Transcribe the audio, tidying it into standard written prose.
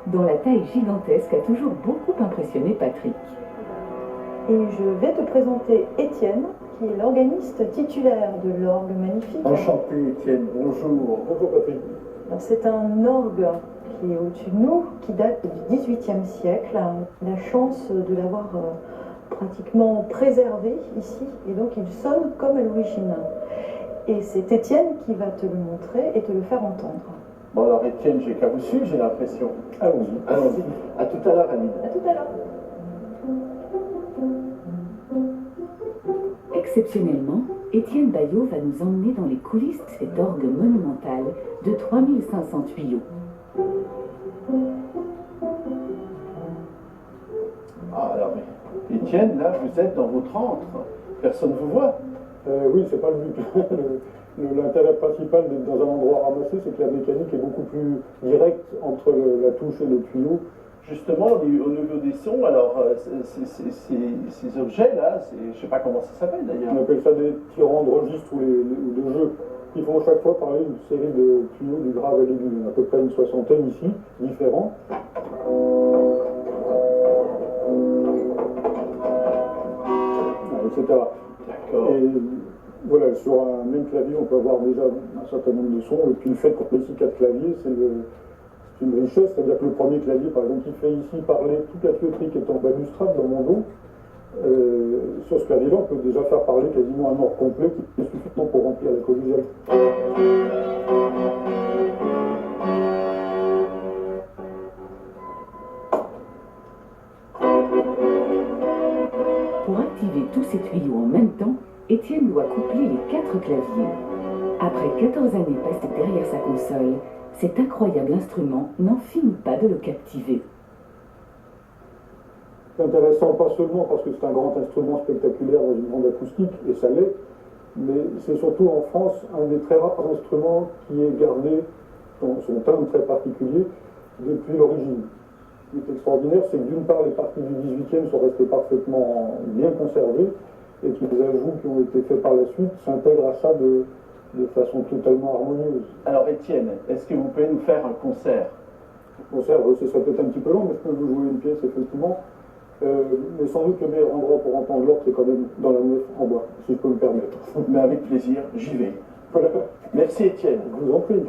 dont la taille gigantesque a toujours beaucoup impressionné Patrick. Et je vais te présenter Étienne, qui est l'organiste titulaire de l'orgue magnifique. Enchanté Étienne, bonjour. Bonjour Patrick. C'est un orgue qui est au-dessus de nous, qui date du XVIIIe siècle. La chance de l'avoir pratiquement préservé ici, et donc il sonne comme à l'origine. Et c'est Étienne qui va te le montrer et te le faire entendre. Bon alors Étienne, j'ai qu'à vous suivre, j'ai l'impression. Allons-y, allons-y. À tout à l'heure, Annie. À tout à l'heure. Exceptionnellement, Étienne Bayot va nous emmener dans les coulisses de cet orgue monumental de 3500 tuyaux. Ah alors, Étienne, là, vous êtes dans votre antre. Personne ne vous voit. Oui, c'est pas le but. L'intérêt principal d'être dans un endroit ramassé, c'est que la mécanique est beaucoup plus directe entre la touche et le tuyau. Justement, au niveau des sons, alors, ces objets-là, je ne sais pas comment ça s'appelle d'ailleurs. On appelle ça des tirants de registre ou de jeux, qui font chaque fois parler d'une série de tuyaux du grave à l'aigu, à peu près une soixantaine ici, différents. Etc. D'accord. Et voilà, sur un même clavier, on peut avoir déjà un certain nombre de sons, et puis le fait qu'on ait ici 4 claviers, c'est une richesse, c'est-à-dire que le premier clavier, par exemple, qui fait ici parler toute la tuyauterie qui est en balustrade dans mon dos, sur ce clavier-là, on peut déjà faire parler quasiment un ordre complet qui est suffisant pour remplir la collégiale. Pour activer tous ces tuyaux en même temps, Étienne doit coupler les 4 claviers. Après 14 années passées derrière sa console, cet incroyable instrument n'en finit pas de le captiver. C'est intéressant pas seulement parce que c'est un grand instrument spectaculaire dans une grande acoustique, et ça l'est, mais c'est surtout en France un des très rares instruments qui est gardé dans son timbre très particulier depuis l'origine. Ce qui est extraordinaire, c'est que d'une part, les parties du 18e sont restées parfaitement bien conservées, et que les ajouts qui ont été faits par la suite s'intègrent à ça de façon totalement harmonieuse. Alors Étienne, est-ce que vous pouvez nous faire un concert? Un concert, ce serait peut-être un petit peu long, mais je peux vous jouer une pièce, effectivement. Mais sans doute le meilleur endroit pour entendre l'orgue, c'est quand même dans la nef en bois, si je peux me permettre. Mais avec plaisir, j'y vais. Voilà. Merci Étienne. Je vous en prie.